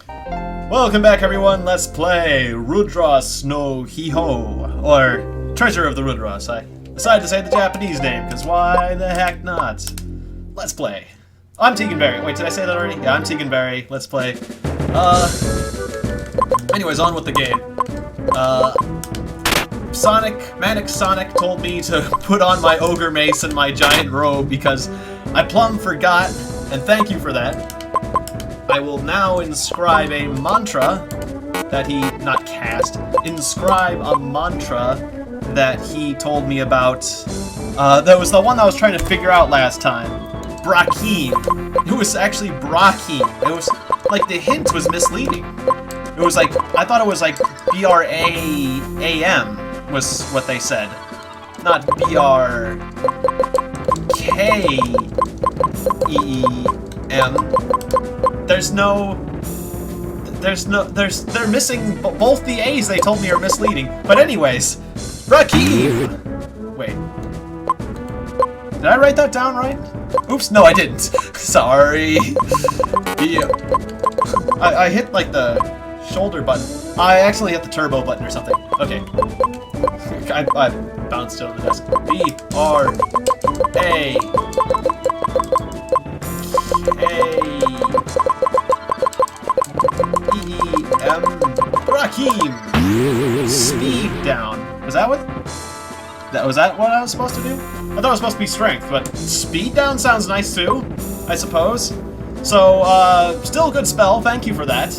Welcome back, everyone. Let's play Rudras no Hiho, or Treasure of the Rudras. I decided to say the Japanese name, because why the heck not? Let's play. I'm Tiegon. Wait, did I say that already? Yeah, I'm Tiegon. Let's play. Anyways, on with the game. Manic Sonic told me to put on my ogre mace and my giant robe because I plumb forgot, and thank you for that. I will now inscribe a mantra that he, inscribe a mantra that he told me about. That was the one I was trying to figure out last time. Brakim. It was actually Brakim. It was, like, the hint was misleading. It was like, I thought it was like B-R-A-A-M was what they said. Not B-R-K-E-E-M. They're missing both the A's they told me are misleading. But anyways, Brakim! Wait. Did I write that down right? Oops, no I didn't. Sorry. Yeah. I hit like the shoulder button. I actually hit the turbo button or something. Okay. I bounced over the desk. B-R-A-K-E-E-M. Brakim! Speed down. Was that what I was supposed to do? I thought it was supposed to be strength, but speed down sounds nice too, I suppose. So, still a good spell, thank you for that.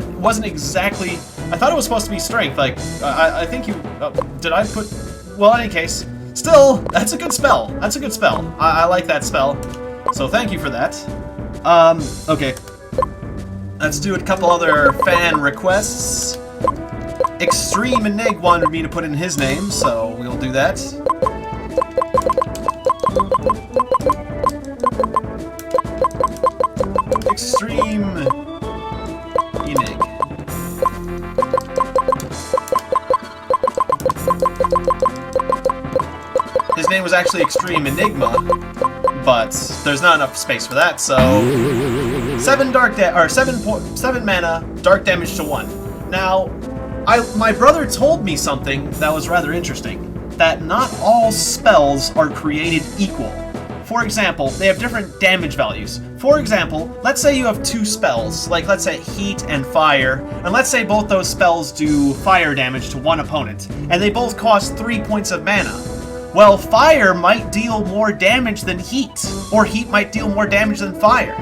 It wasn't exactly... I thought it was supposed to be strength, like, I think you... did I put... Well, in any case, still, that's a good spell. That's a good spell. I like that spell. So thank you for that. Okay. Let's do a couple other fan requests. Extreme Enig wanted me to put in his name, so we'll do that. Extreme Enig. His name was actually Extreme Enigma, but there's not enough space for that, so 7 mana, dark damage to 1. Now, my brother told me something that was rather interesting, that not all spells are created equal. For example, they have different damage values. For example, let's say you have 2 spells, like let's say heat and fire, and let's say both those spells do fire damage to one opponent, and they both cost 3 points of mana. Well, fire might deal more damage than heat, or heat might deal more damage than fire.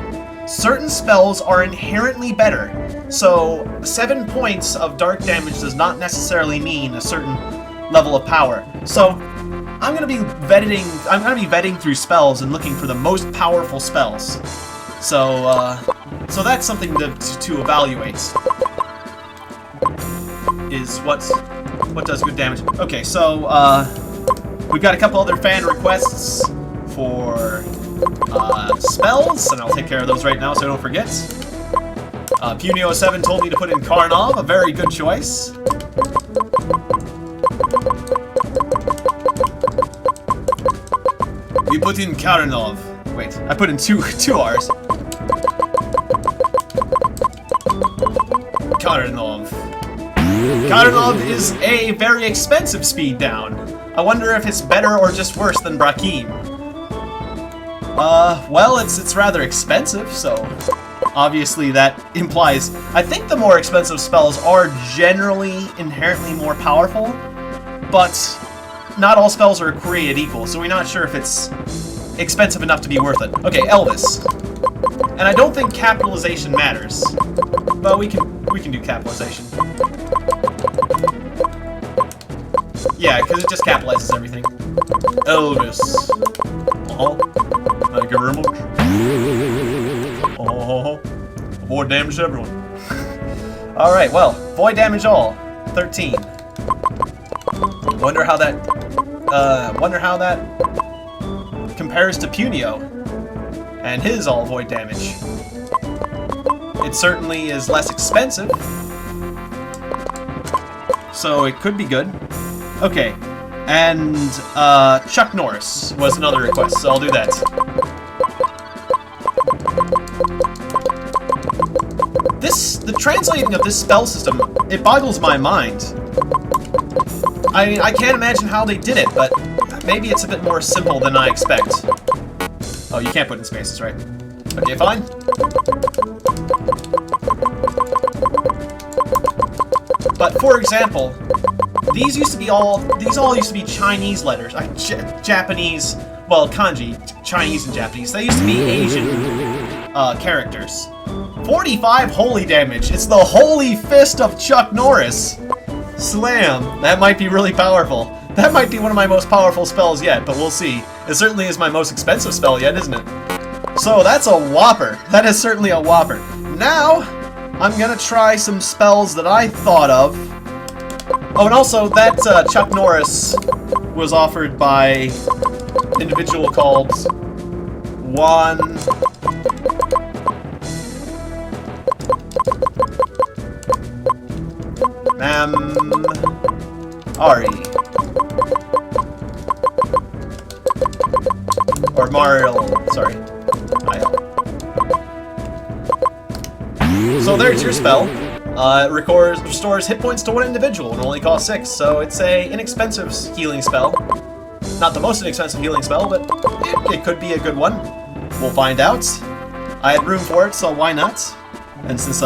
Certain spells are inherently better, so 7 points of dark damage does not necessarily mean a certain level of power. So, I'm gonna be vetting through spells and looking for the most powerful spells. So, so that's something to evaluate. Is what does good damage. Okay, so, we've got a couple other fan requests for spells, and I'll take care of those right now so I don't forget. Punio7 told me to put in Karnov, a very good choice. We put in Karnov. Wait, I put in two R's. Karnov. Karnov is a very expensive speed down. I wonder if it's better or just worse than Brakim. Well, it's rather expensive, so obviously that implies... I think the more expensive spells are generally inherently more powerful, but not all spells are created equal, so we're not sure if it's expensive enough to be worth it. Okay, Elvis. And I don't think capitalization matters, but we can do capitalization. Yeah, because it just capitalizes everything. Elvis. Thank you very much. Void damage to everyone. Alright, well, void damage all. 13. Wonder how that compares to Punio and his all void damage. It certainly is less expensive, so it could be good. Okay, and Chuck Norris was another request, so I'll do that. This the translating of this spell system, it boggles my mind. I can't imagine how they did it, but maybe it's a bit more simple than I expect. Oh, you can't put in spaces, right? Okay, fine. But for example, these all used to be Chinese letters, Japanese, well, kanji, Chinese and Japanese. They used to be Asian characters. 45 holy damage. It's the Holy Fist of Chuck Norris. Slam. That might be really powerful. That might be one of my most powerful spells yet, but we'll see. It certainly is my most expensive spell yet, isn't it? So that's a whopper. That is certainly a whopper. Now, I'm gonna try some spells that I thought of. Oh, and also, that Chuck Norris was offered by an individual called One... Ari. Or Mariel, sorry. So there's your spell. It restores hit points to one individual and only costs 6, so it's a inexpensive healing spell. Not the most inexpensive healing spell, but it could be a good one. We'll find out. I had room for it, so why not? And since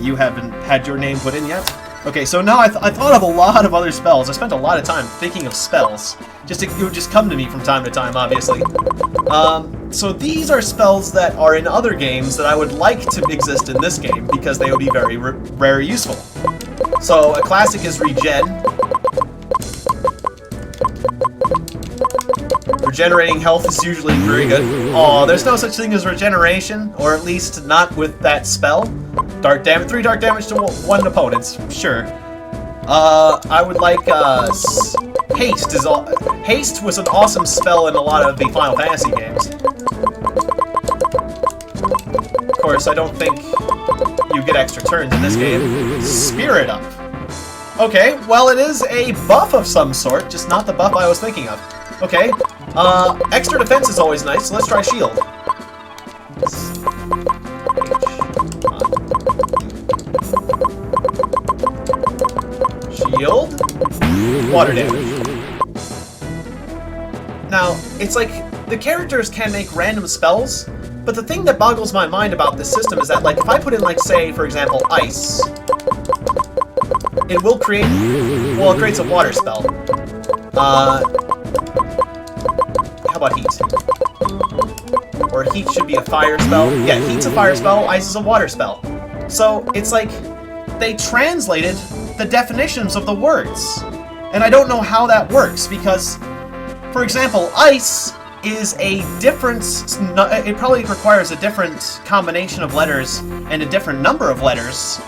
you haven't had your name put in yet. Okay, so now I thought of a lot of other spells. I spent a lot of time thinking of spells. It would just come to me from time to time, obviously. So these are spells that are in other games that I would like to exist in this game because they would be very useful. So a classic is Regen. Regenerating health is usually very good. Oh, there's no such thing as regeneration, or at least not with that spell. Dark damage, 3 dark damage to one opponent, sure. I would like, Haste is Haste was an awesome spell in a lot of the Final Fantasy games. Of course, I don't think you get extra turns in this game. Spirit Up. Okay, well it is a buff of some sort, just not the buff I was thinking of. Okay, extra defense is always nice, so let's try Shield. Shield. Water damage. Now, it's like, the characters can make random spells, but the thing that boggles my mind about this system is that, like, if I put in, like, say, for example, Ice, it will create, well, it creates a water spell. How about Heat? Or Heat should be a fire spell. Yeah, Heat's a fire spell, Ice is a water spell. So, it's like, they translated the definitions of the words. And I don't know how that works, because, for example, Ice is a different, it probably requires a different combination of letters and a different number of letters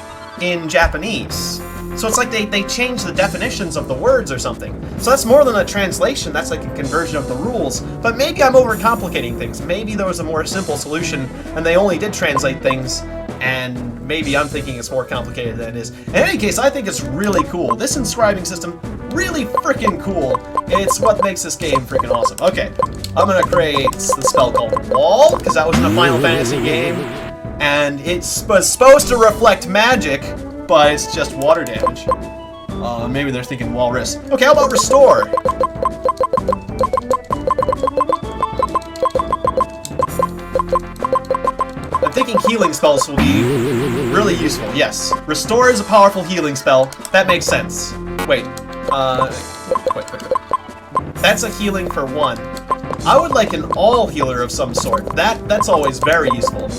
in Japanese. So it's like they changed the definitions of the words or something. So that's more than a translation, that's like a conversion of the rules. But maybe I'm overcomplicating things. Maybe there was a more simple solution and they only did translate things, and maybe I'm thinking it's more complicated than it is. In any case, I think it's really cool. This inscribing system, really freaking cool. It's what makes this game freaking awesome. Okay, I'm gonna create the spell called Wall, because that was in a Final Fantasy game, and it was supposed to reflect magic, but it's just water damage. Maybe they're thinking Walrus. Okay, how about Restore? I'm thinking healing spells will be really useful. Yes, Restore is a powerful healing spell. That makes sense. Wait, quick. That's a healing for 1. I would like an all healer of some sort. That's always very useful.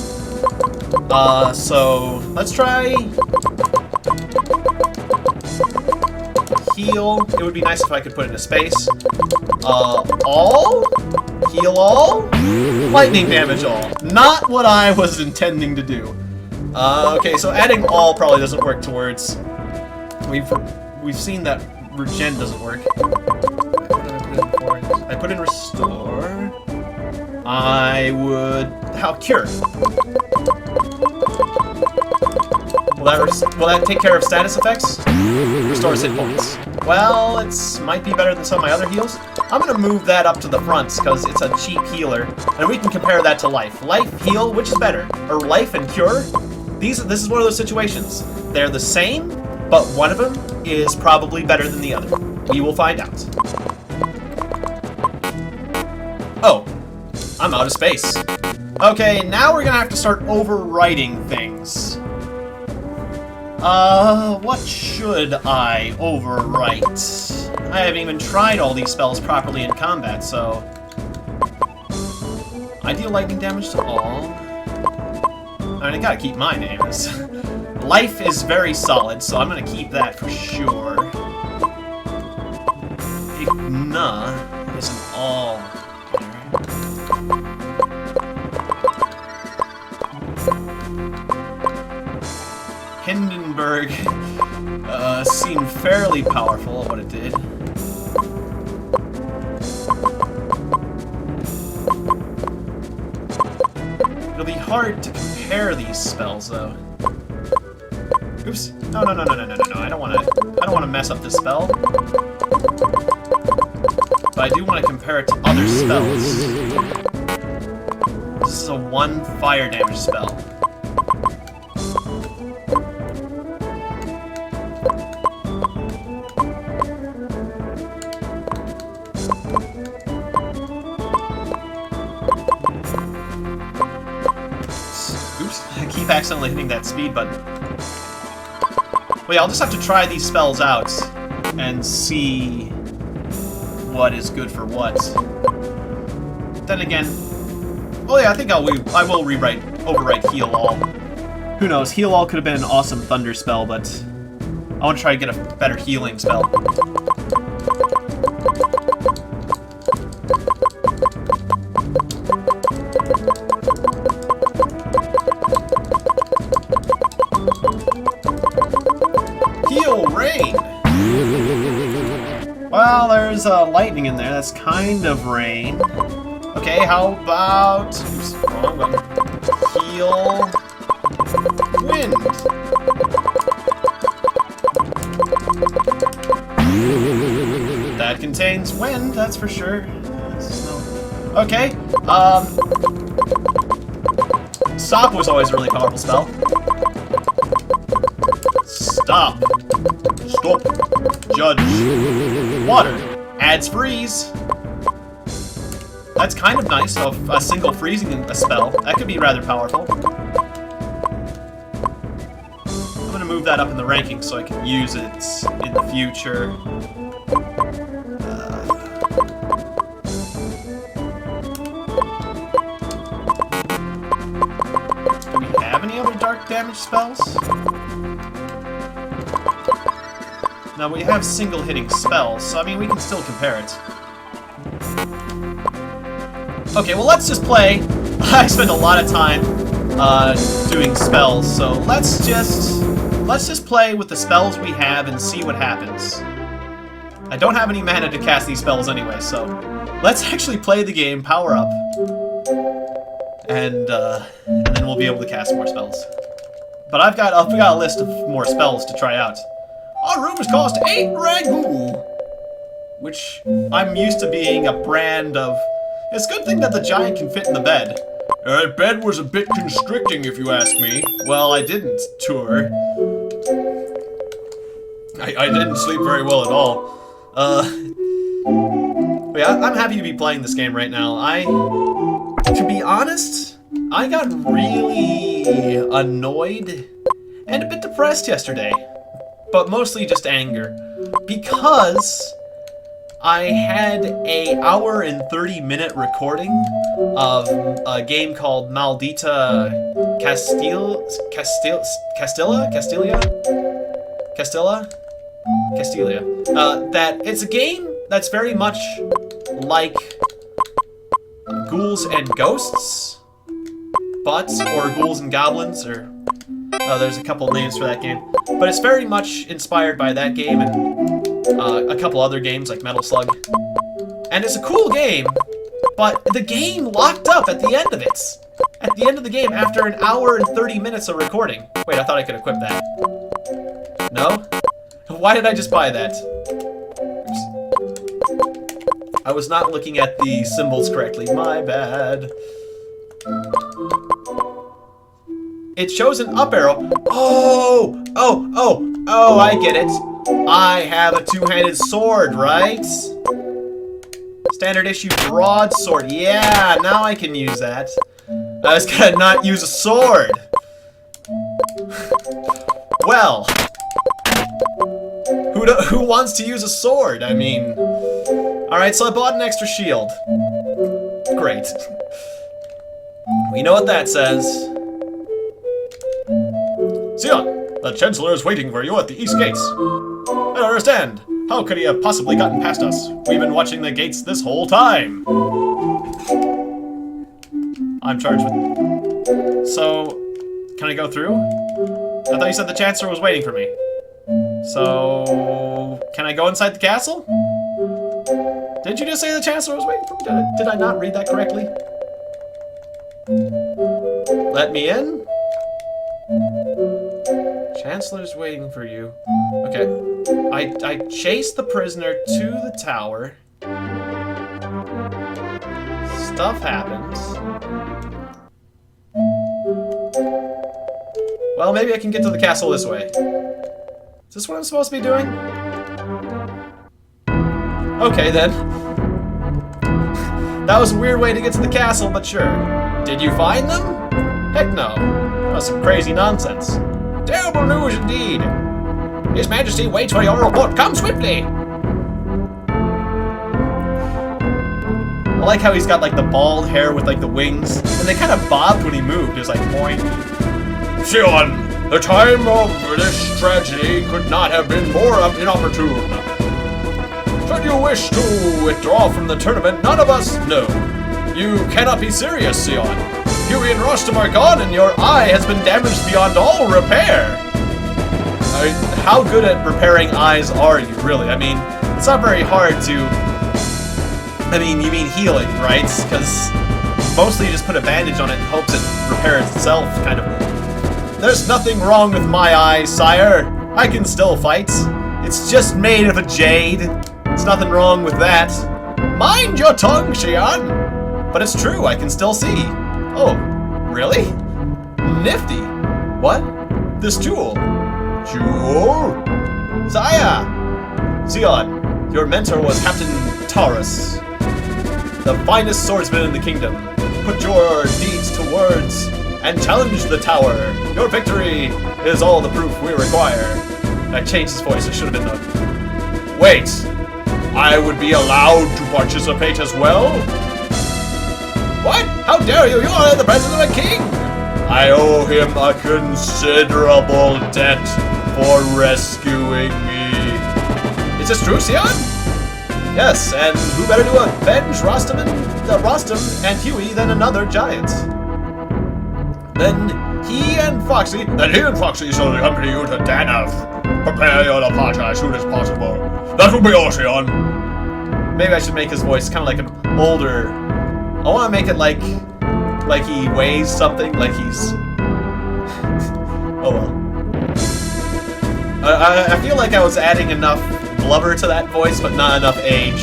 So let's try heal. It would be nice if I could put it in a space. All? Heal all? Lightning damage all. Not what I was intending to do. Okay, so adding all probably doesn't work towards... We've seen that Regen doesn't work. I put in Restore. I would... How? Cure. Will that take care of status effects? Restores hit points. Well, might be better than some of my other heals. I'm gonna move that up to the front because it's a cheap healer, and we can compare that to Life. Life, heal, which is better? Or Life and Cure? This is one of those situations. They're the same, but one of them is probably better than the other. We will find out. Oh, I'm out of space. Okay, now we're gonna have to start overwriting things. What should I overwrite? I haven't even tried all these spells properly in combat, so... I deal lightning damage to all. I mean, I gotta keep my names. Life is very solid, so I'm gonna keep that for sure. Igna is an all. Hindenburg seemed fairly powerful at what it did. It'll be hard to compare these spells, though. Oops! No! I don't want to mess up this spell. But I do want to compare it to other spells. This is a 1 fire damage spell. Accidentally hitting that speed button. Well, yeah, I'll just have to try these spells out and see what is good for what. Then again, well, yeah, I think I will overwrite Heal All. Who knows? Heal All could have been an awesome thunder spell, but I want to try to get a better healing spell. Well, there's lightning in there. That's kind of rain. Okay, how about... Oops, wrong button. Heal... Wind. That contains wind, that's for sure. Okay, Stop was always a really powerful spell. Stop. Stop. Judge. Water. Adds freeze. That's kind of nice, a single freezing a spell. That could be rather powerful. I'm gonna move that up in the ranking so I can use it in the future. Do we have any other dark damage spells? Now, we have single-hitting spells, so I mean, we can still compare it. Okay, well, let's just play. I spend a lot of time doing spells, so let's just play with the spells we have and see what happens. I don't have any mana to cast these spells anyway, so let's actually play the game, power up, and then we'll be able to cast more spells. But I've got a list of more spells to try out. Our rooms cost 8 ragu, which I'm used to being a brand of... It's a good thing that the giant can fit in the bed. Bed was a bit constricting, if you ask me. Well, I didn't, Tour. I didn't sleep very well at all. But yeah, I'm happy to be playing this game right now. To be honest, I got really annoyed and a bit depressed yesterday. But mostly just anger. Because I had an hour and 30-minute recording of a game called Maldita Castilla? That it's a game that's very much like Ghouls and Ghosts, or Ghouls and Goblins, or there's a couple names for that game. But it's very much inspired by that game and a couple other games like Metal Slug. And it's a cool game, but the game locked up at the end of it. At the end of the game, after an hour and 30 minutes of recording. Wait, I thought I could equip that. No? Why did I just buy that? Oops. I was not looking at the symbols correctly. My bad. it shows an up arrow. Oh, I get it. I have a two-handed sword, right? Standard issue broadsword. Yeah, now I can use that. I was gonna not use a sword. Well, who wants to use a sword? I mean, alright, so I bought an extra shield. Great. We know what that says. Sion, the Chancellor is waiting for you at the East Gates. I don't understand. How could he have possibly gotten past us? We've been watching the gates this whole time. I'm charged with... So, can I go through? I thought you said the Chancellor was waiting for me. So, can I go inside the castle? Did you just say the Chancellor was waiting for me? Did I not read that correctly? Let me in? Chancellor's waiting for you. Okay. I chased the prisoner to the tower. Stuff happens. Well, maybe I can get to the castle this way. Is this what I'm supposed to be doing? Okay, then. That was a weird way to get to the castle, but sure. Did you find them? Heck no. That was some crazy nonsense. Terrible news indeed. His Majesty waits for your report. Come swiftly. I like how he's got like the bald hair with like the wings, and they kind of bobbed when he moved. It was like boing. Sion, the time of this tragedy could not have been more inopportune. Should you wish to withdraw from the tournament, none of us know. You cannot be serious, Sion. Huey and Rostam are gone, and your eye has been damaged beyond all repair. How good at repairing eyes are you, really? I mean, it's not very hard to... I mean, you mean healing, right? Because mostly you just put a bandage on it and hopes it repairs itself, kind of. There's nothing wrong with my eyes, sire. I can still fight. It's just made of a jade. There's nothing wrong with that. Mind your tongue, Xian. But it's true, I can still see. Oh, really? Nifty. What? This jewel. Jewel? Zaya! Xian, your mentor was Captain Norris, the finest swordsman in the kingdom. Put your deeds to words and challenge the tower. Your victory is all the proof we require. I changed his voice, it should have been the... Wait! I would be allowed to participate as well? What? How dare you? You are the president of a king! I owe him a considerable debt for rescuing me. Is this true, Xian? Yes, and who better to avenge Rostam and Huey than another giant? Then he and Foxy shall accompany you to Danav. Prepare your departure as soon as possible. That will be all, Xian. Maybe I should make his voice kind of like an older... I want to make it like he weighs something, like he's... Oh well. I feel like I was adding enough blubber to that voice, but not enough age.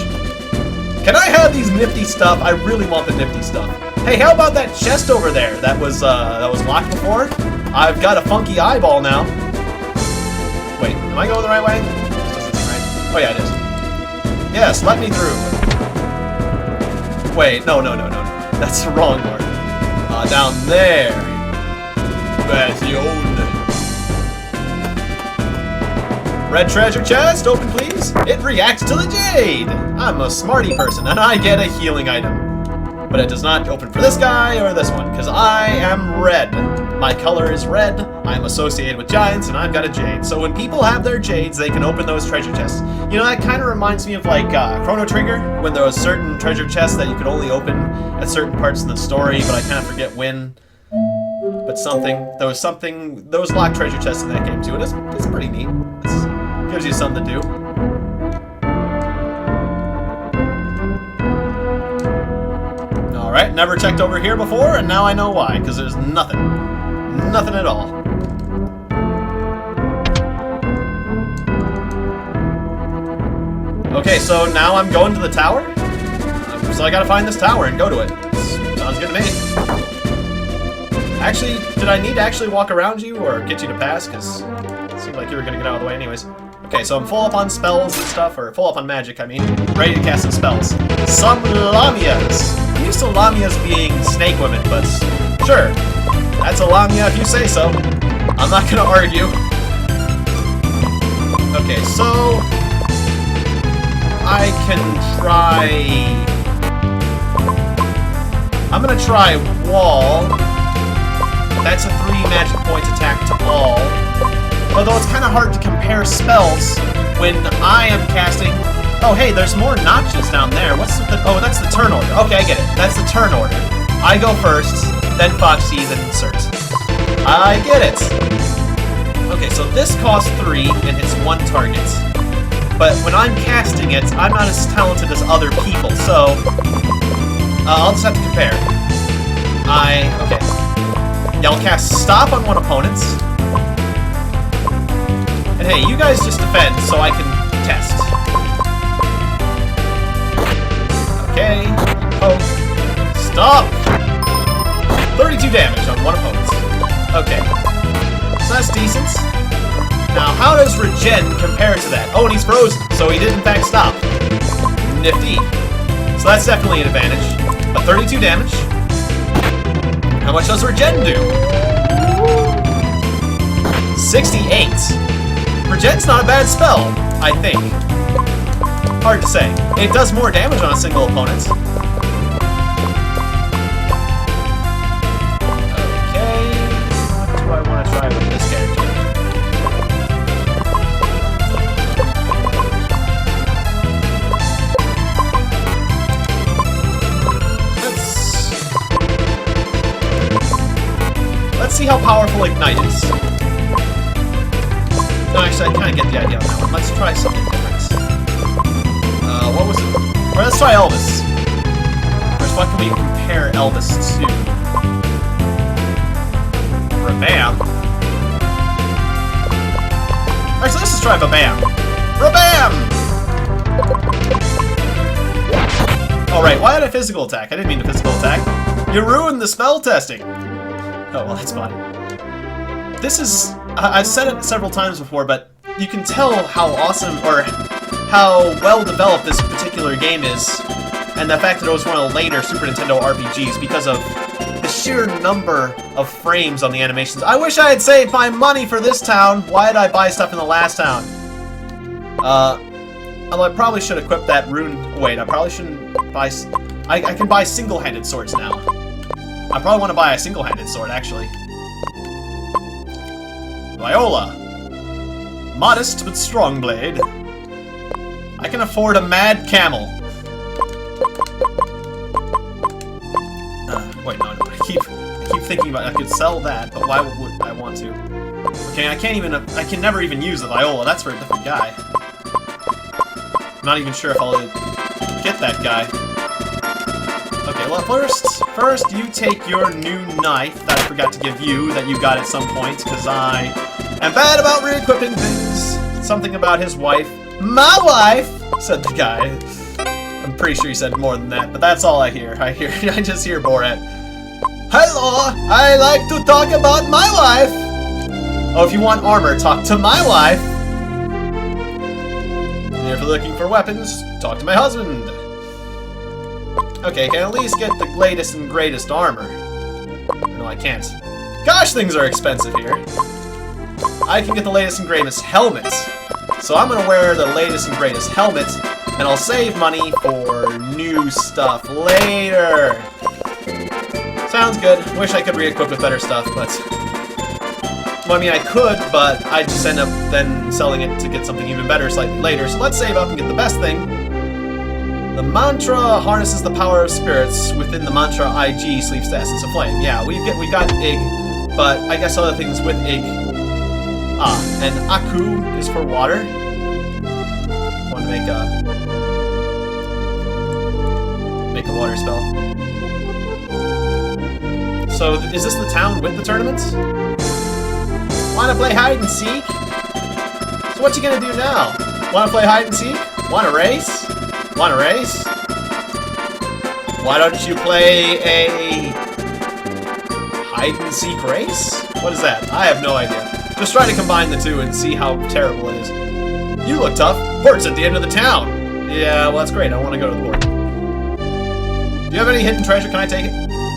Can I have these nifty stuff? I really want the nifty stuff. Hey, how about that chest over there that was locked before? I've got a funky eyeball now. Wait, am I going the right way? This doesn't seem right. Oh yeah, it is. Yes, let me through. Wait, no. That's the wrong one. Down there. Bastion. Red treasure chest, open please. It reacts to the jade. I'm a smarty person, and I get a healing item. But it does not open for this guy or this one, because I am red. My color is red, I'm associated with giants, and I've got a jade. So when people have their jades, they can open those treasure chests. You know, that kind of reminds me of like Chrono Trigger, when there was certain treasure chests that you could only open at certain parts of the story, but I kind of forget when. But there was locked treasure chests in that game too, and it's pretty neat. It gives you something to do. Alright, never checked over here before, and now I know why, because there's nothing. Nothing at all. Okay, so now I'm going to the tower? So I gotta find this tower and go to it. Sounds good to me. Actually, did I need to actually walk around you or get you to pass? Because it seemed like you were going to get out of the way anyways. Okay, so I'm full up on spells and stuff, or full up on magic, I mean. Ready to cast some spells. Some Lamias! I'm used to Lamias being snake women, but sure. That's a Lamia if you say so. I'm not going to argue. Okay, so I can try... I'm gonna try Wall. That's a 3 magic points attack to all. Although it's kind of hard to compare spells when I am casting... Oh, hey, there's more notches down there. What's the... Oh, that's the turn order. Okay, I get it. That's the turn order. I go first, then Foxy, then Insert. I get it. Okay, so this costs 3 and hits 1 target. But when I'm casting it, I'm not as talented as other people, so... I'll just have to compare. Okay. Yeah, I'll cast Stop on one opponent. And hey, you guys just defend so I can test. Okay. Oh. Stop! 32 damage on one opponent. Okay. So that's decent. Now, how does Regen compare to that? Oh, and he's frozen, so he did in fact stop. Nifty. So that's definitely an advantage. But 32 damage. How much does Regen do? 68. Regen's not a bad spell, I think. Hard to say. It does more damage on a single opponent. Okay. What do I want to try with this character? Let's see how powerful Ignite is. No, actually, I kind of get the idea on that one. Let's try something different. What was it? Or let's try Elvis. First, what can we compare Elvis to? Rabam. Actually, let's just try Babam. Rabam! Alright, why had a physical attack? I didn't mean a physical attack. You ruined the spell testing! Oh, well, that's fine. This is... I've said it several times before, but you can tell how awesome, or how well-developed this particular game is, and the fact that it was one of the later Super Nintendo RPGs because of the sheer number of frames on the animations. I wish I had saved my money for this town! Why did I buy stuff in the last town? Although I probably should equip that rune... Wait, I probably shouldn't buy... I can buy single-handed swords now. I probably want to buy a single-handed sword, actually. Viola. Modest but strong blade. I can afford a mad camel. Wait, no. I keep thinking about it. I could sell that, but why would I want to? Okay, I can never even use the Viola. That's for a different guy. I'm not even sure if I'll get that guy. Okay, well, first you take your new knife that I forgot to give you, that you got at some point, because I am bad about re-equipping things. Something about his wife. My wife, said the guy. I'm pretty sure he said more than that, but that's all I hear. I just hear Borat. Hello, I like to talk about my wife. Oh, if you want armor, talk to my wife. And if you're looking for weapons, talk to my husband. Okay, I can at least get the latest and greatest armor. No, I can't. Gosh, things are expensive here. I can get the latest and greatest helmet. So I'm gonna wear the latest and greatest helmet, and I'll save money for new stuff later. Sounds good. Wish I could re-equip with better stuff, but... Well, I mean, I could, but I'd just end up then selling it to get something even better slightly later. So let's save up and get the best thing. The mantra harnesses the power of spirits. Within the mantra, IG sleeps the essence of flame. Yeah, we got Ig, but I guess other things with Ig. Ah, and Aku is for water. Want to make a water spell. So, is this the town with the tournaments? Want to play hide and seek? So what you gonna do now? Want to play hide and seek? Want to race? Want to race? Why don't you play a Hide-and-seek race? What is that? I have no idea. Just try to combine the two and see how terrible it is. You look tough. Port's at the end of the town. Yeah, well, that's great. I want to go to the port. Do you have any hidden treasure? Can I take it?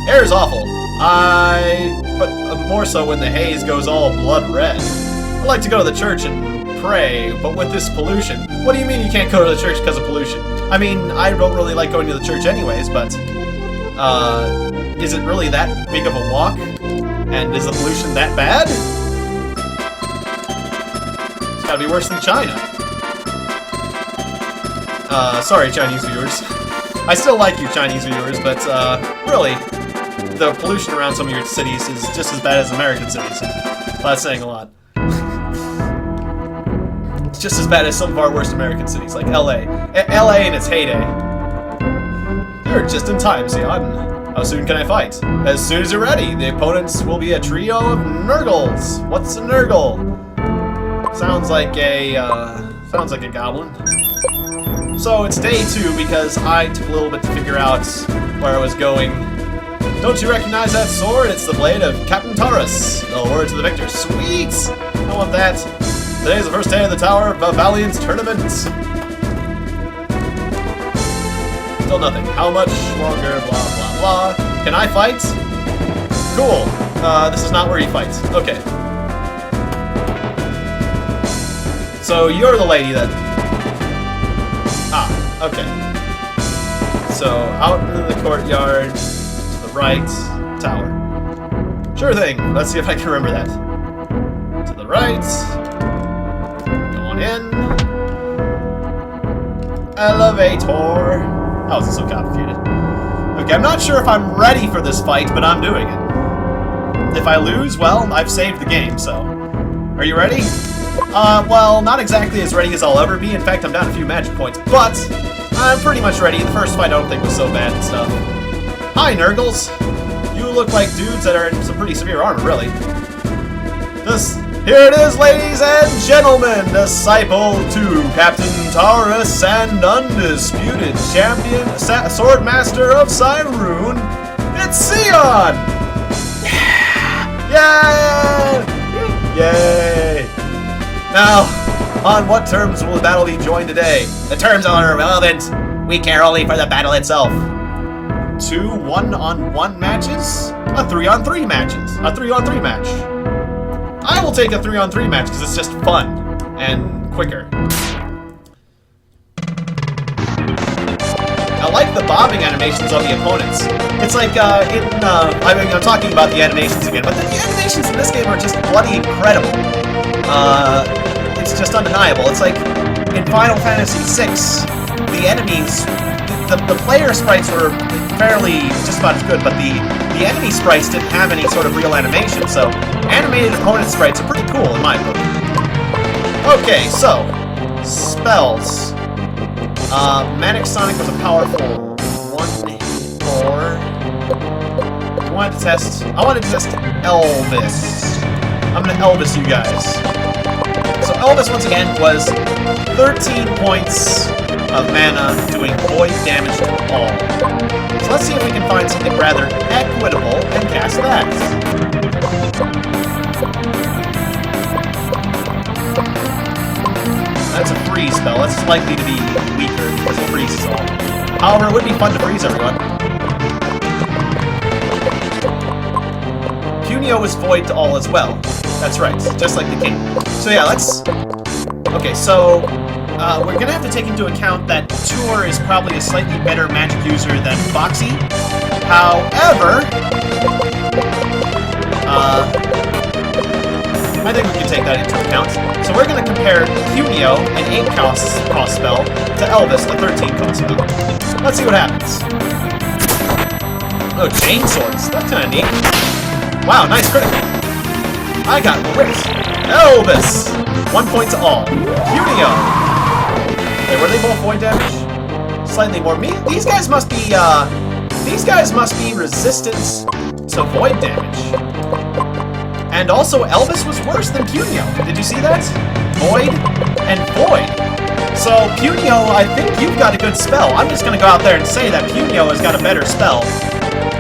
Air is awful. But more so when the haze goes all blood red. I'd like to go to the church and pray, but with this pollution... What do you mean you can't go to the church because of pollution? I mean, I don't really like going to the church anyways, but... is it really that big of a walk? And is the pollution that bad? It's gotta be worse than China. Sorry, Chinese viewers. I still like you, Chinese viewers, but, really, the pollution around some of your cities is just as bad as American cities. Well, that's saying a lot. It's just as bad as some of our worst American cities, like LA. LA in its heyday. You're just in time, Tiegon. How soon can I fight? As soon as you're ready. The opponents will be a trio of Nurgles. What's a Nurgle? Sounds like a goblin. So it's day 2 because I took a little bit to figure out where I was going. Don't you recognize that sword? It's the blade of Captain Norris. The word to the victor. Sweet! I want that. Today's the first day of the Tower of Valiant's tournament. Still nothing. How much longer? Blah, blah, blah. Can I fight? Cool. This is not where you fight. Okay. So you're the lady that... Ah, okay. So, out in the courtyard, to the right, tower. Sure thing. Let's see if I can remember that. To the right. Go on in. Elevator. That wasn't so complicated. Okay, I'm not sure if I'm ready for this fight, but I'm doing it. If I lose, well, I've saved the game, so... Are you ready? Well, not exactly as ready as I'll ever be. In fact, I'm down a few magic points, but I'm pretty much ready. The first fight I don't think was so bad and stuff. Hi, Nurgles. You look like dudes that are in some pretty severe armor, really. Here it is, ladies and gentlemen, disciple to Captain Taurus and undisputed champion, swordmaster of Cyrune, it's Tiegon! Yeah! Yay! Now, on what terms will the battle be joined today? The terms are irrelevant. We care only for the battle itself. 2 1-on-1 matches? A 3-on-3 matches. A 3-on-3 match. I will take a 3-on-3 match because it's just fun and quicker. I like the bobbing animations on the opponents. It's like I mean, I'm talking about the animations again, but the animations in this game are just bloody incredible. It's just undeniable. It's like in Final Fantasy VI, the enemies, the player sprites were fairly just about as good, but the enemy sprites didn't have any sort of real animation, so animated opponent sprites are pretty cool in my book. Okay, so spells. Manic Sonic was a powerful 1-4. I wanted to test Elvis. I'm gonna Elvis you guys. So Elvis once again was 13 points of mana doing void damage to all. So let's see if we can find something rather equitable and cast that. That's a freeze spell. That's likely to be weaker because it freezes all. However, it would be fun to freeze everyone. Punio is void to all as well. That's right, just like the king. So yeah, let's... Okay, so... we're gonna have to take into account that Tour is probably a slightly better magic user than Foxy. However... I think we can take that into account. So we're gonna compare Punio, an 8-cost spell, to Elvis, a 13-cost spell. Let's see what happens. Oh, chain swords. That's kinda neat. Wow, nice critical. I got whipped. Elvis! 1 point to all. Punio! Wait, were they both void damage? Slightly more. These guys must be resistant to void damage. And also, Elvis was worse than Punio. Did you see that? Void and void. So, Punio, I think you've got a good spell. I'm just gonna go out there and say that Punio has got a better spell.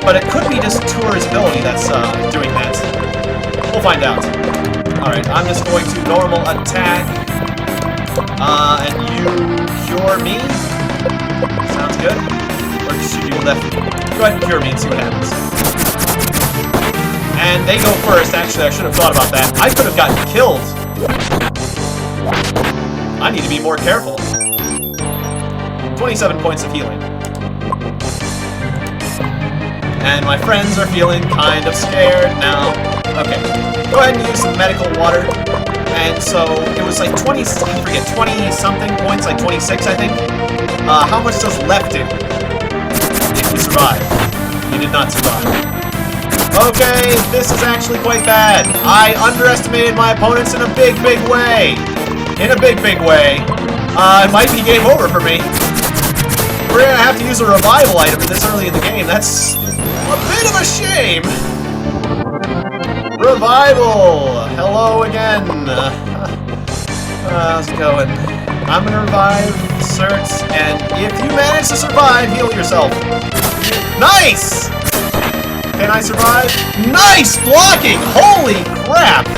but it could be just Tour's ability that's doing that. We'll find out. Alright, I'm just going to normal attack. And you cure me? Sounds good. Or should you left? Go ahead and cure me and see what happens. And they go first. Actually, I should have thought about that. I could have gotten killed. I need to be more careful. 27 points of healing. And my friends are feeling kind of scared now. Okay, go ahead and use some medical water. And so it was like 20, I forget, 20-something points, like 26, I think. How much does left do if you survive? You did not survive. Okay, this is actually quite bad. I underestimated my opponents in a big, big way. In a big, big way. It might be game over for me. We're gonna have to use a revival item this early in the game. That's a bit of a shame. Revival! Hello again. How's it going? I'm gonna revive Certs, and if you manage to survive, heal yourself. Nice! Can I survive? Nice blocking! Holy crap!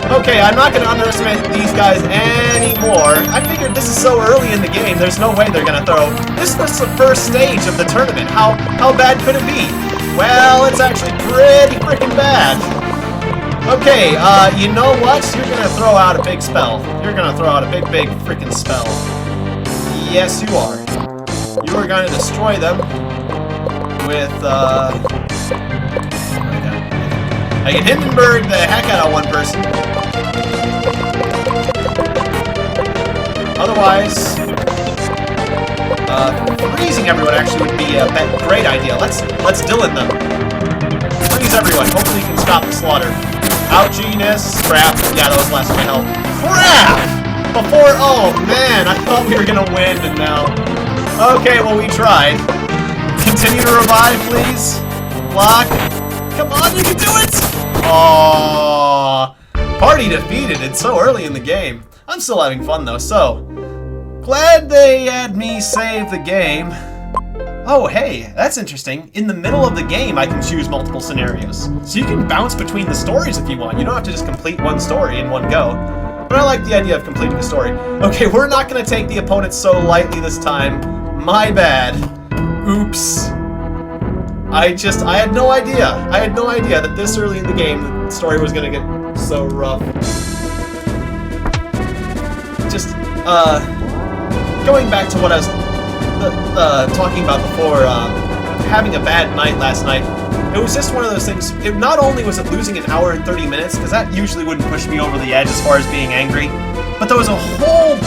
Okay, I'm not gonna underestimate these guys anymore. I figured this is so early in the game, there's no way they're gonna throw. This is the first stage of the tournament. How bad could it be? Well, it's actually pretty freaking bad. Okay, you know what? You're gonna throw out a big spell. You're gonna throw out a big, big freaking spell. Yes, you are. You are gonna destroy them with, oh my god. I can Hindenburg the heck out of one person. Otherwise, freezing everyone actually would be a great idea. Let's Dylan them. Freeze everyone. Hopefully you can stop the slaughter. Ouchiness. Crap. Yeah, that was last of my health. Crap! Before, oh man, I thought we were gonna win and now. Okay, well we tried. Continue to revive, please. Block. Come on, you can do it! Aww. Party defeated. It's so early in the game. I'm still having fun though, so. Glad they had me save the game. Oh, hey, that's interesting. In the middle of the game, I can choose multiple scenarios. So you can bounce between the stories if you want. You don't have to just complete one story in one go. But I like the idea of completing a story. Okay, we're not going to take the opponents so lightly this time. My bad. Oops. I had no idea. I had no idea that this early in the game, the story was going to get so rough. Just, going back to what I was talking about before, having a bad night last night, it was just one of those things. Not only was it losing an hour and 30 minutes, because that usually wouldn't push me over the edge as far as being angry, but there was a whole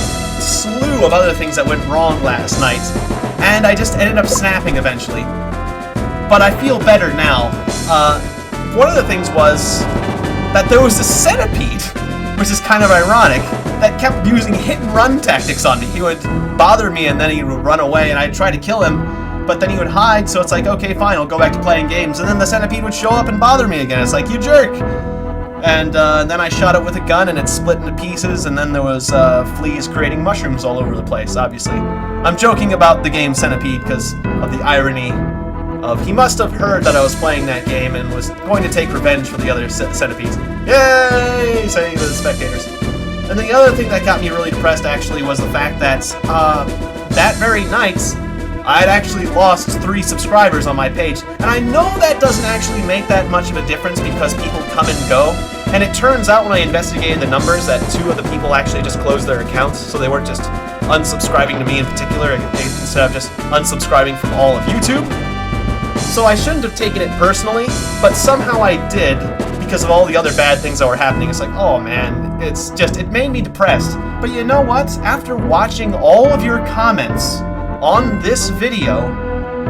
slew of other things that went wrong last night, and I just ended up snapping eventually. But I feel better now. One of the things was that there was a centipede, which is kind of ironic, that kept using hit-and-run tactics on me. He would bother me, and then he would run away, and I'd try to kill him, but then he would hide, so it's like, okay, fine, I'll go back to playing games. And then the centipede would show up and bother me again. It's like, you jerk! And then I shot it with a gun, and it split into pieces, and then there was fleas creating mushrooms all over the place, obviously. I'm joking about the game Centipede because of the irony of he must have heard that I was playing that game and was going to take revenge for the other centipedes. Yay! Saying to the spectators. And the other thing that got me really depressed, actually, was the fact that that very night, I'd actually lost 3 subscribers on my page. And I know that doesn't actually make that much of a difference because people come and go. And it turns out when I investigated the numbers that 2 of the people actually just closed their accounts, so they weren't just unsubscribing to me in particular, instead of just unsubscribing from all of YouTube. So I shouldn't have taken it personally, but somehow I did because of all the other bad things that were happening. It's like, oh man, it made me depressed. But you know what? After watching all of your comments on this video,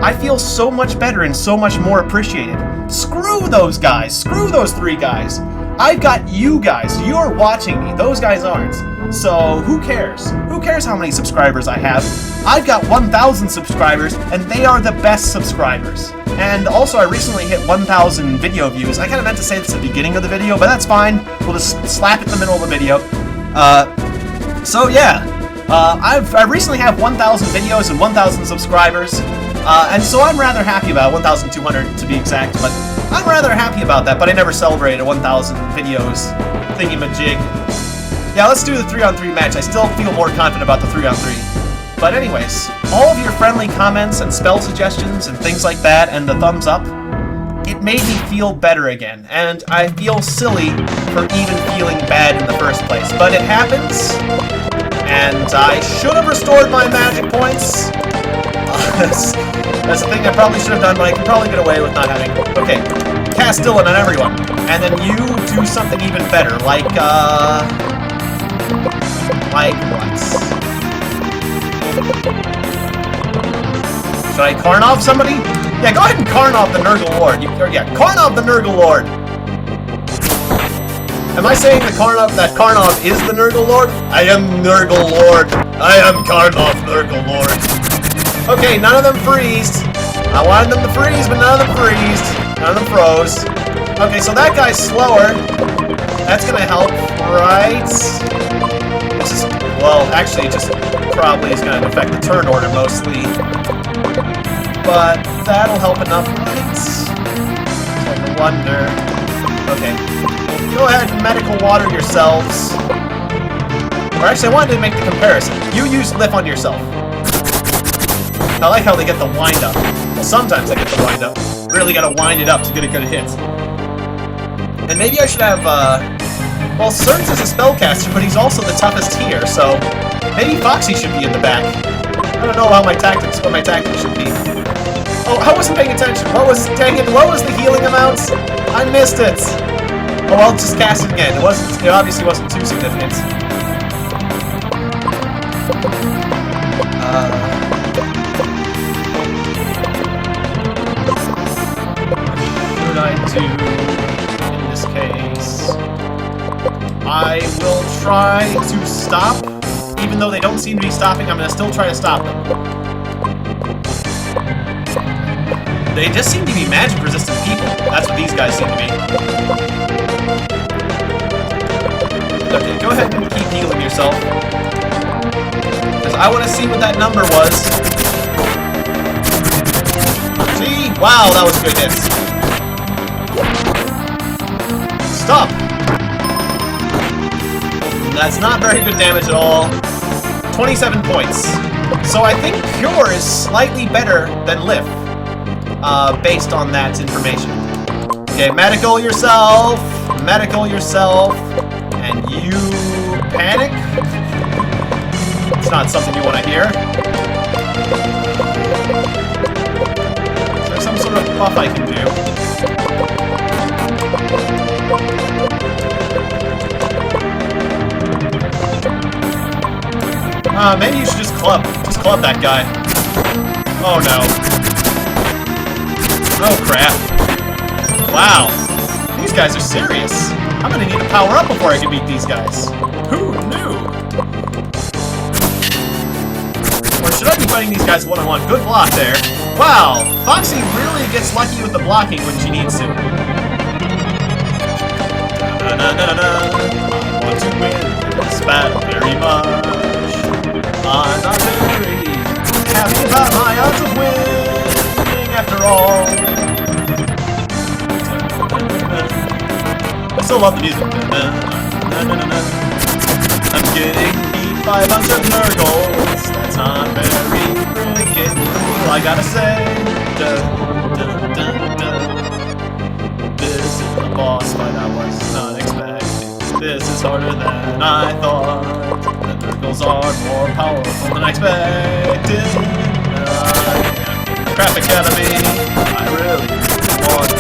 I feel so much better and so much more appreciated. Screw those guys. Screw those 3 guys. I've got you guys. You're watching me. Those guys aren't. So who cares? Who cares how many subscribers I have? I've got 1,000 subscribers, and they are the best subscribers. And also, I recently hit 1,000 video views. I kind of meant to say this at the beginning of the video, but that's fine. We'll just slap it in the middle of the video. So yeah, I recently have 1,000 videos and 1,000 subscribers. And so I'm rather happy about it, 1,200 to be exact, but I'm rather happy about that, but I never celebrated 1,000 videos thingy-majig. Yeah, let's do the 3-on-3 match. I still feel more confident about the 3-on-3. But anyways, all of your friendly comments and spell suggestions and things like that and the thumbs up, it made me feel better again, and I feel silly for even feeling bad in the first place. But it happens, and I should have restored my magic points. That's the thing I probably should have done, but I can probably get away with not having. Okay, cast Dylan on everyone, and then you do something even better, like what? Should I Karnov somebody? Yeah, go ahead and Karnov the Nurgle Lord. Karnov the Nurgle Lord. Am I saying that Karnov is the Nurgle Lord? I am Nurgle Lord. I am Karnov Nurgle Lord. Okay, none of them freezed. I wanted them to freeze, but none of them freezed. None of them froze. Okay, so that guy's slower. That's gonna help, right? This is, well, actually, it just probably is gonna affect the turn order mostly. But that'll help enough, right? I wonder. Okay. Go ahead and medical water yourselves. Or actually, I wanted to make the comparison. You use Lift on yourself. I like how they get the wind up. Well, sometimes they get the wind up. Really gotta wind it up to get a good hit. And maybe I should have, well, Cerns is a spellcaster, but he's also the toughest here, so maybe Foxy should be in the back. I don't know how what my tactics should be. Oh, I wasn't paying attention. Dang it, what was the healing amount? I missed it. Oh, well, just cast it again. It obviously wasn't too significant. What should I do in this case? I will try to stop. Even though they don't seem to be stopping, I'm going to still try to stop them. They just seem to be magic-resistant people. That's what these guys seem to be. Okay, go ahead and keep healing yourself. Because I want to see what that number was. See? Wow, that was a good hit. Stop! That's not very good damage at all. 27 points. So I think Cure is slightly better than Lift. Based on that information. Okay, medical yourself, and you panic? It's not something you want to hear. Is there some sort of buff I can do? Maybe you should just club that guy. Oh no. Oh crap. Wow. These guys are serious. I'm gonna need to power up before I can beat these guys. Who knew? Or should I be fighting these guys one-on-one? Good block there. Wow. Foxy really gets lucky with the blocking when she needs to. I want to win this battle very much. I'm not very happy about my odds of winning after all. I still love the music. I'm getting beat by a bunch of Nurgles. That's not very freaking cool, I gotta say. This is the boss fight I was not expecting. This is harder than I thought. The Nurgles are more powerful than I expected. Crap Academy, I really want to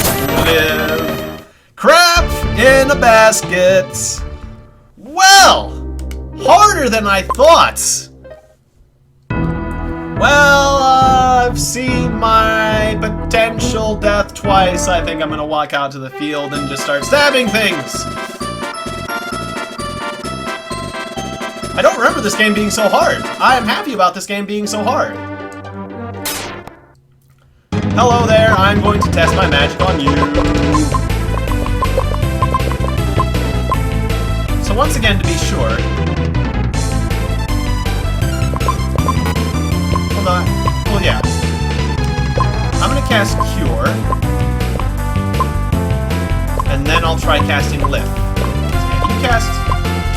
live. Crap in a basket. Well, harder than I thought. Well, I've seen my potential death twice. I think I'm gonna walk out to the field and just start stabbing things. I don't remember this game being so hard. I am happy about this game being so hard. Hello there, I'm going to test my magic on you. So once again, to be sure... Hold on. Well, yeah. cast Cure. And then I'll try casting Lift. And you cast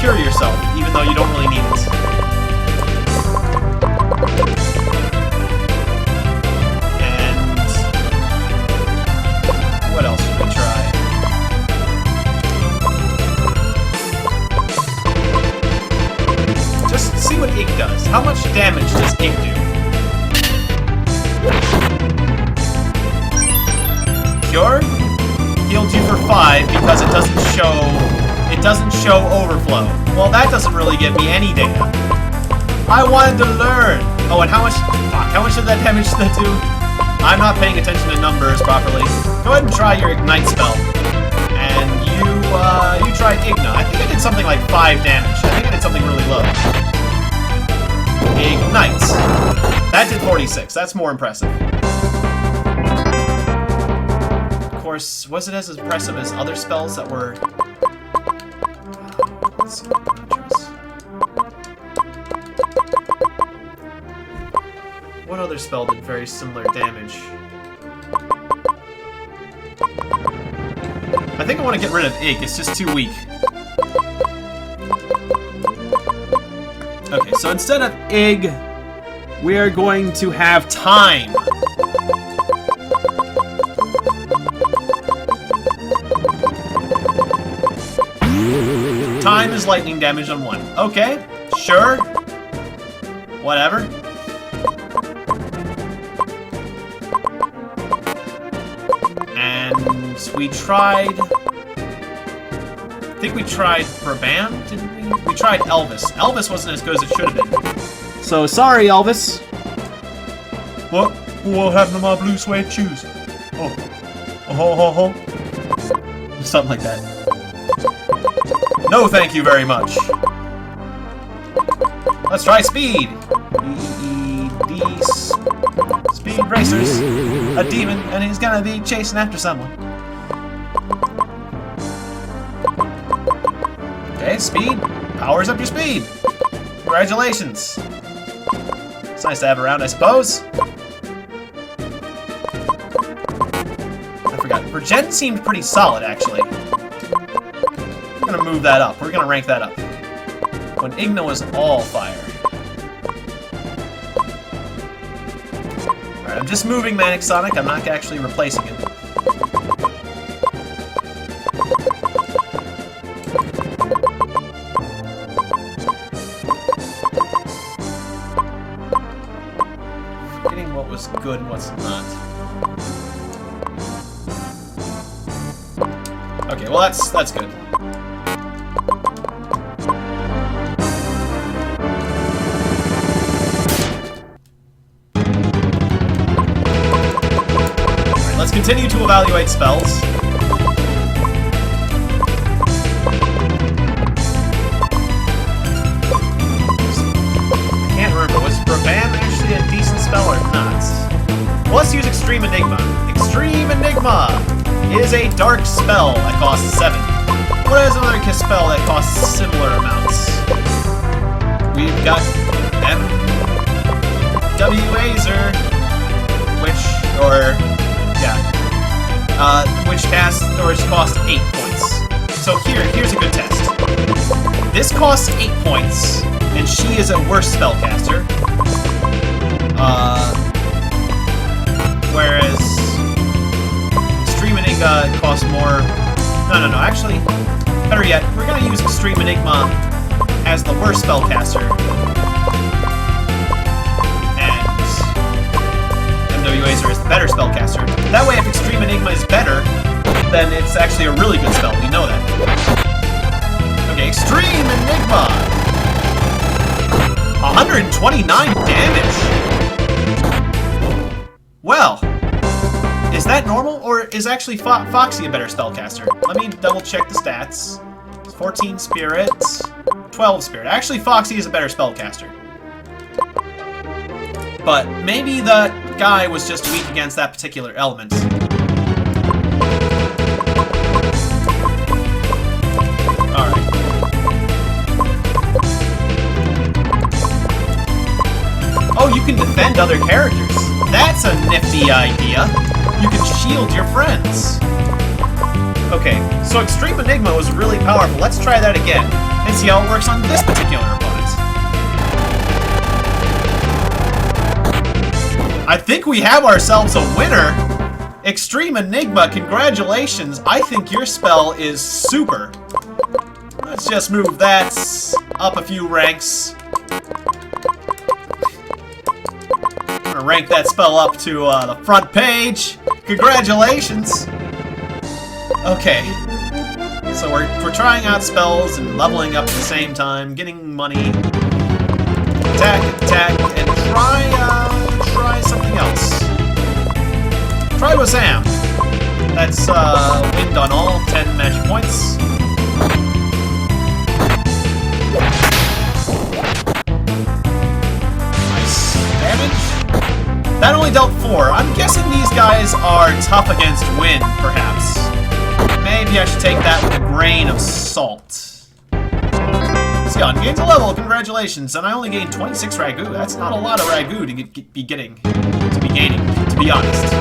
Cure yourself, even though you don't really need it. And what else should we try? Just see what Ig does. How much damage does Ig do? Cure healed you for 5 because it doesn't show overflow. Well, that doesn't really give me any data. I wanted to learn. Oh, and how much did that damage that do? I'm not paying attention to numbers properly. Go ahead and try your Ignite spell. And you tried Igna. I think I did something like 5 damage. I think I did something really low. Ignite. That did 46. That's more impressive. Of course, was it as impressive as other spells that were... Let's see. What other spell did very similar damage? I think I want to get rid of Ig. It's just too weak. Okay, so instead of Ig, we are going to have Time. Time is lightning damage on 1. Okay, sure. Whatever. And we tried... I think we tried Brabham, didn't we? We tried Elvis. Elvis wasn't as good as it should have been. So, sorry, Elvis. What? What happened to my blue suede shoes? Oh. Oh, ho. Something like that. No, thank you very much. Let's try Speed. Speed Racers. A demon, and he's gonna be chasing after someone. Okay, Speed. Powers up your speed. Congratulations. It's nice to have around, I suppose. I forgot. Regen seemed pretty solid, actually. We're gonna move that up. We're gonna rank that up. When Igna was all fire. Alright, I'm just moving Manic Sonic. I'm not actually replacing it. Forgetting what was good and what's not. Okay, well that's good. Let's continue to evaluate spells. I can't remember, was Brabham actually a decent spell or not? Well, let's use Extreme Enigma. Extreme Enigma is a dark spell that costs 7. What is another spell that costs similar amounts? We've got M.W.Azer, which costs 8 points. So here's a good test. This costs 8 points, and she is a worse spellcaster. Whereas Extreme Enigma costs more. No. Actually, better yet, we're gonna use Extreme Enigma as the worst spellcaster. M.W.Azer is the better spellcaster. That way, if Extreme Enigma is better, then it's actually a really good spell. We know that. Okay, Extreme Enigma! 129 damage! Well, is that normal, or is actually Foxy a better spellcaster? Let me double check the stats. 14 Spirit, 12 Spirit. Actually, Foxy is a better spellcaster. But maybe the guy was just weak against that particular element. Alright. Oh, you can defend other characters. That's a nifty idea. you can shield your friends. Okay, so Extreme Enigma was really powerful. Let's try that again and see how it works on this particular opponent. I think we have ourselves a winner. Extreme Enigma, congratulations. I think your spell is super. Let's just move that up a few ranks. I'm gonna rank that spell up to the front page. Congratulations. Okay. So we're trying out spells and leveling up at the same time, getting money. Attack, and try something else. Try Wazam. That's wind on all, 10 magic points. Nice damage. That only dealt 4. I'm guessing these guys are tough against wind, perhaps. Maybe I should take that with a grain of salt. Tiegon gains a level, congratulations, and I only gained 26 Ragu. That's not a lot of Ragu to be gaining, to be honest.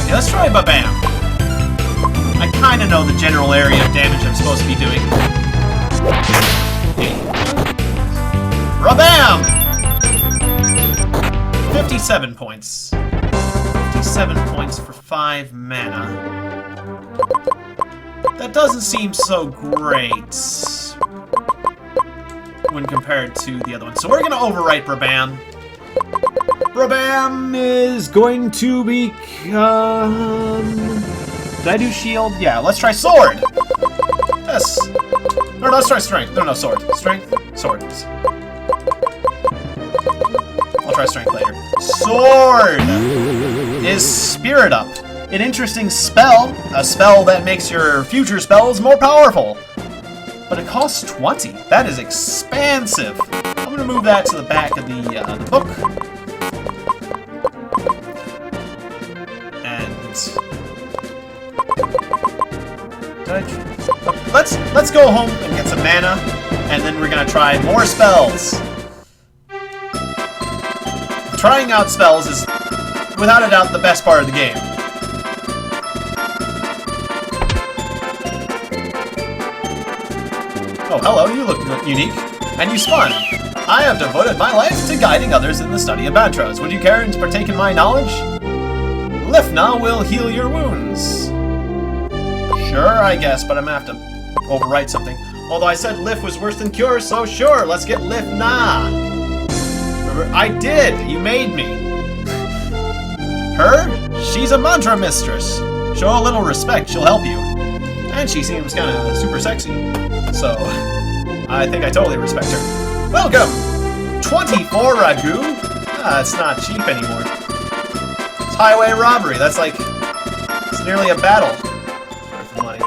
Okay, let's try Babam. I kind of know the general area of damage I'm supposed to be doing. Okay. Rabam! 57 points. 57 points for 5 mana. That doesn't seem so great when compared to the other one. So we're going to overwrite Brabam. Brabam is going to become... Did I do shield? Yeah, let's try sword. Yes. No, let's try strength. No, sword. Strength, sword. I'll try strength later. Sword is Spirit Up. An interesting spell. A spell that makes your future spells more powerful. But it costs 20. That is expansive. I'm going to move that to the back of the book. And let's go home and get some mana, and then we're going to try more spells. Trying out spells is, without a doubt, the best part of the game. Oh, hello, you look unique. And you spun. I have devoted my life to guiding others in the study of mantras. Would you care to partake in my knowledge? Lifna will heal your wounds. Sure, I guess, but I'm gonna have to overwrite something. Although I said Lif was worse than Cure, so sure, let's get Lifna. I did! You made me! Her? She's a mantra mistress. Show a little respect, she'll help you. And she seems kinda super sexy. So, I think I totally respect her. Welcome! 24 Ragu? Ah, it's not cheap anymore. It's highway robbery, that's like... It's nearly a battle. Worth the money.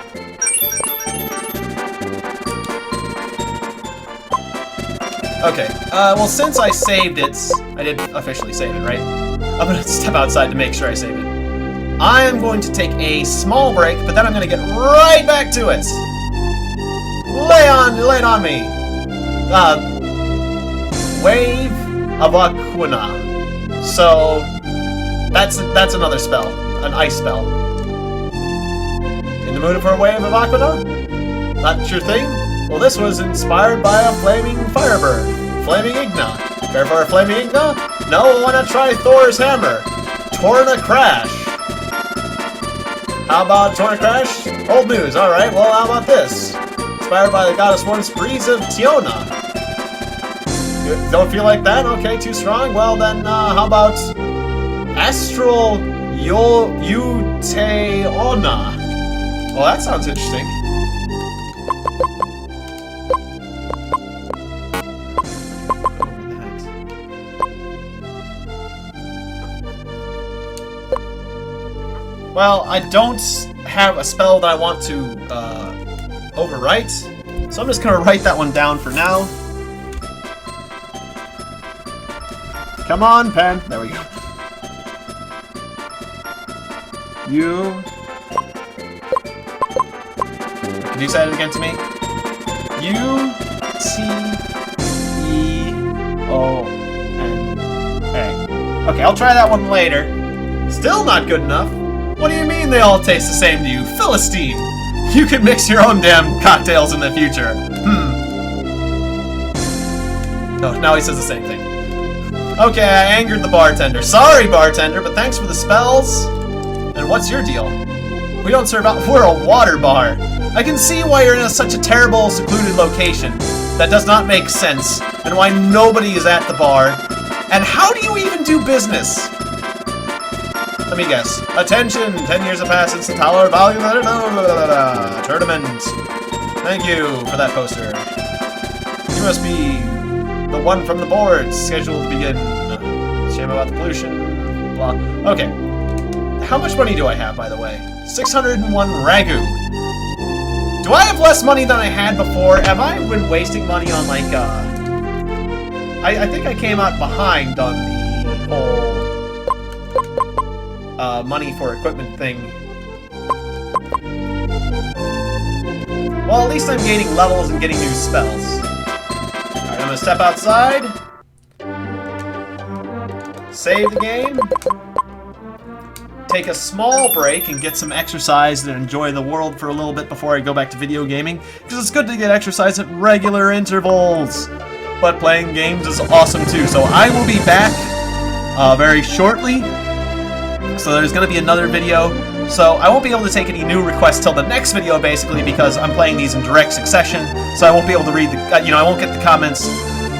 Okay, well since I saved it, I did officially save it, right? I'm gonna step outside to make sure I save it. I am going to take a small break, but then I'm gonna get right back to it. Lay it on me. Wave of Aquina. So that's another spell, an ice spell. In the mood for a wave of Aquina? Not your thing? Well, this was inspired by a flaming firebird. Flaming Igna. Care for a flaming Igna? No, wanna try Thor's hammer. Torna Crash. How about Torna Crash? Old news, alright, well how about this? Inspired by the goddess War's breeze of Tiona. Don't feel like that? Okay, too strong? Well then, how about Astral Yuteona? Well, that sounds interesting. Well, I don't have a spell that I want to overwrite, so I'm just going to write that one down for now. Come on, pen. There we go. Can you say it again to me? U-T-E... O, N, A. Okay, I'll try that one later. Still not good enough. What do you mean they all taste the same to you? Philistine! You could mix your own damn cocktails in the future. Oh, now he says the same thing. Okay, I angered the bartender. Sorry, bartender, but thanks for the spells. And what's your deal? We don't serve out. We're a water bar. I can see why you're in such a terrible, secluded location. That does not make sense. And why nobody is at the bar. And how do you even do business? Let me guess. Attention! 10 years have passed since the Tower of Value. Tournament. Thank you for that poster. You must be the one from the board. Scheduled to begin. Shame about the pollution. Blah. Okay. How much money do I have, by the way? 601 ragu. Do I have less money than I had before? Have I been wasting money on, like, I think I came out behind on the whole money for equipment thing. Well, at least I'm gaining levels and getting new spells. Alright, I'm gonna step outside. Save the game. Take a small break and get some exercise and enjoy the world for a little bit before I go back to video gaming, because it's good to get exercise at regular intervals. But playing games is awesome too, so I will be back very shortly. So there's going to be another video. So I won't be able to take any new requests till the next video, basically, because I'm playing these in direct succession. So I won't be able to read the, I won't get the comments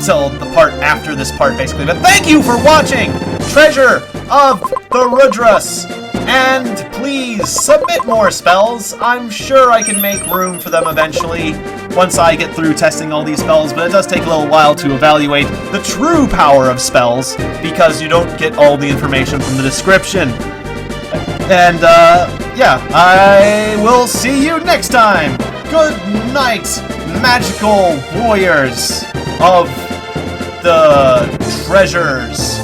till the part after this part, basically. But thank you for watching Treasure of the Rudras. And please submit more spells. I'm sure I can make room for them eventually once I get through testing all these spells, but it does take a little while to evaluate the true power of spells because you don't get all the information from the description. And, yeah, I will see you next time. Good night, magical warriors of the treasures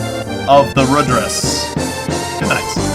of the Rudras. Good night.